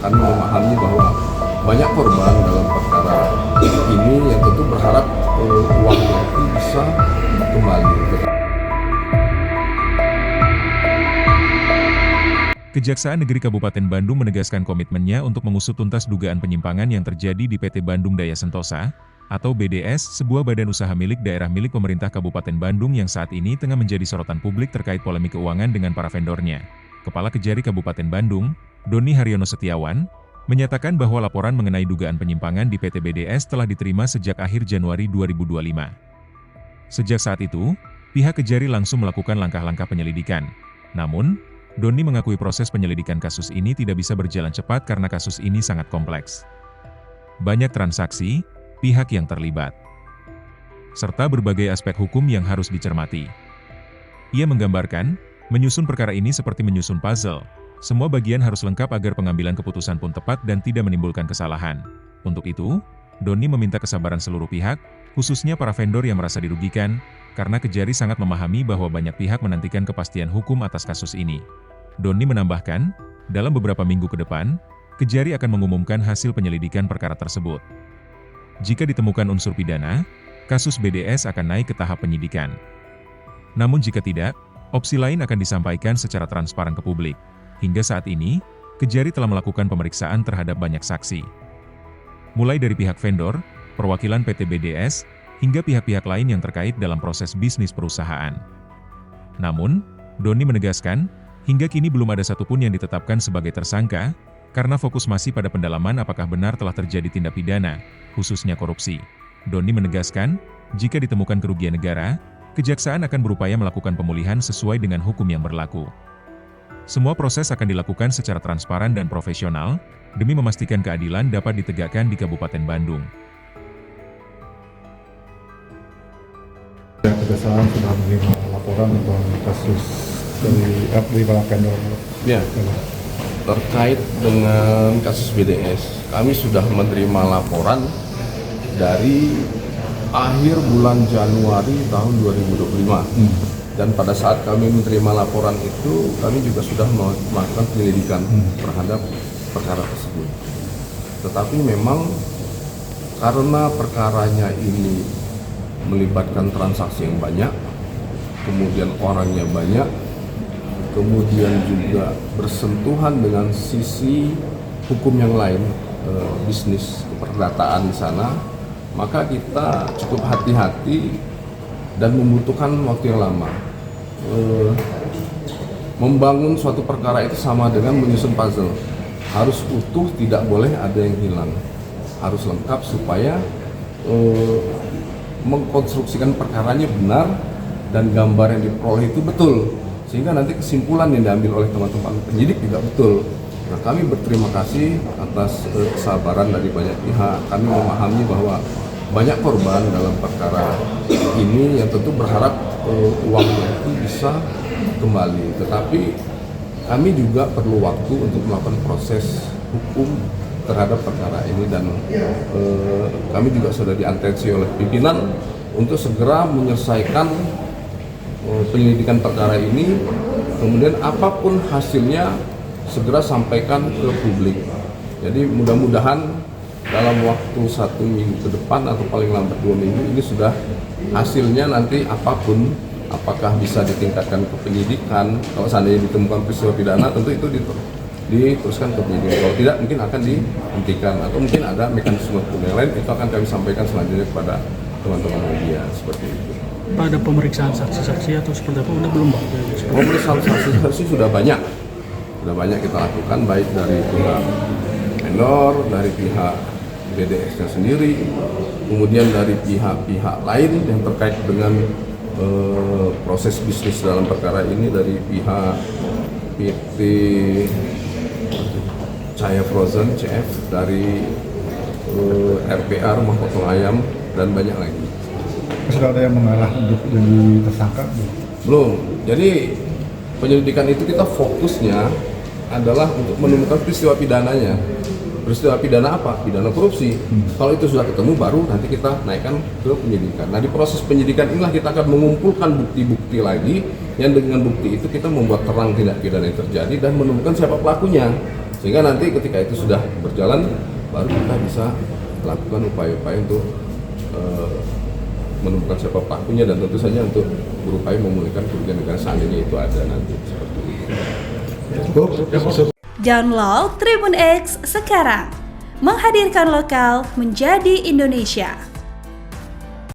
Kami memahami bahwa banyak korban dalam perkara ini yang tentu berharap uangnya itu bisa kembali. Kejaksaan Negeri Kabupaten Bandung menegaskan komitmennya untuk mengusut tuntas dugaan penyimpangan yang terjadi di PT Bandung Daya Sentosa, atau BDS, sebuah badan usaha milik daerah milik pemerintah Kabupaten Bandung yang saat ini tengah menjadi sorotan publik terkait polemik keuangan dengan para vendornya. Kepala Kejari Kabupaten Bandung, Doni Haryono Setiawan, menyatakan bahwa laporan mengenai dugaan penyimpangan di PT BDS telah diterima sejak akhir Januari 2025. Sejak saat itu, pihak Kejari langsung melakukan langkah-langkah penyelidikan. Namun, Doni mengakui proses penyelidikan kasus ini tidak bisa berjalan cepat karena kasus ini sangat kompleks. Banyak transaksi, pihak yang terlibat, serta berbagai aspek hukum yang harus dicermati. Ia menggambarkan, menyusun perkara ini seperti menyusun puzzle. Semua bagian harus lengkap agar pengambilan keputusan pun tepat dan tidak menimbulkan kesalahan. Untuk itu, Doni meminta kesabaran seluruh pihak, khususnya para vendor yang merasa dirugikan, karena Kejari sangat memahami bahwa banyak pihak menantikan kepastian hukum atas kasus ini. Doni menambahkan, dalam beberapa minggu ke depan, Kejari akan mengumumkan hasil penyelidikan perkara tersebut. Jika ditemukan unsur pidana, kasus BDS akan naik ke tahap penyidikan. Namun jika tidak, opsi lain akan disampaikan secara transparan ke publik. Hingga saat ini, Kejari telah melakukan pemeriksaan terhadap banyak saksi. Mulai dari pihak vendor, perwakilan PT BDS, hingga pihak-pihak lain yang terkait dalam proses bisnis perusahaan. Namun, Doni menegaskan, hingga kini belum ada satupun yang ditetapkan sebagai tersangka, karena fokus masih pada pendalaman apakah benar telah terjadi tindak pidana, khususnya korupsi. Doni menegaskan, jika ditemukan kerugian negara, Kejaksaan akan berupaya melakukan pemulihan sesuai dengan hukum yang berlaku. Semua proses akan dilakukan secara transparan dan profesional, demi memastikan keadilan dapat ditegakkan di Kabupaten Bandung. Kejaksaan sudah menerima laporan tentang kasus dari para vendor. Ya, terkait dengan kasus BDS, kami sudah menerima laporan dari akhir bulan Januari tahun 2025. Dan pada saat kami menerima laporan itu, kami juga sudah melakukan penyelidikan terhadap perkara tersebut. Tetapi memang karena perkaranya ini melibatkan transaksi yang banyak, kemudian orangnya banyak, kemudian juga bersentuhan dengan sisi hukum yang lain, bisnis keperdataan di sana, maka kita cukup hati-hati dan membutuhkan waktu yang lama. Membangun suatu perkara itu sama dengan menyusun puzzle, harus utuh, tidak boleh ada yang hilang, harus lengkap supaya mengkonstruksikan perkaranya benar dan gambar yang diperoleh itu betul, sehingga nanti kesimpulan yang diambil oleh teman-teman penyidik juga betul. Nah, kami berterima kasih atas kesabaran dari banyak pihak. Kami memahami bahwa banyak korban dalam perkara ini yang tentu berharap uangnya itu bisa kembali. Tetapi kami juga perlu waktu untuk melakukan proses hukum terhadap perkara ini, dan kami juga sudah diatensi oleh pimpinan untuk segera menyelesaikan penyelidikan perkara ini, kemudian apapun hasilnya segera sampaikan ke publik. Jadi mudah-mudahan dalam waktu 1 minggu ke depan atau paling lambat 2 minggu ini sudah hasilnya, nanti apapun, apakah bisa ditingkatkan ke penyidikan, kalau seandainya ditemukan peristiwa pidana tentu itu diteruskan ke penyidikan, kalau tidak mungkin akan dihentikan, atau mungkin ada mekanisme hukum yang lain, itu akan kami sampaikan selanjutnya kepada teman-teman media, seperti itu. Pak, ada pemeriksaan saksi-saksi atau seperti apa? Udah belum, Pak? Pemeriksaan saksi-saksi sudah banyak kita lakukan, baik dari pihak vendor, dari pihak BDS-nya sendiri, kemudian dari pihak-pihak lain yang terkait dengan proses bisnis dalam perkara ini, dari pihak PT Cahaya Frozen, CF, dari RPA Rumah Potong Ayam, dan banyak lagi. Sudah ada yang mengarah untuk jadi tersangka? Belum. Jadi penyelidikan itu kita fokusnya adalah untuk menemukan peristiwa pidananya. Peristiwa pidana apa? Pidana korupsi. Kalau itu sudah ketemu, baru nanti kita naikkan ke penyidikan. Nah, di proses penyidikan inilah kita akan mengumpulkan bukti-bukti lagi, yang dengan bukti itu kita membuat terang tindak pidana yang terjadi dan menemukan siapa pelakunya. Sehingga nanti ketika itu sudah berjalan, baru kita bisa lakukan upaya-upaya untuk menemukan siapa pelakunya dan tentu saja untuk berupaya memulihkan kerugian negara seandainya itu ada nanti seperti itu. Download Tribun X sekarang, menghadirkan lokal menjadi Indonesia.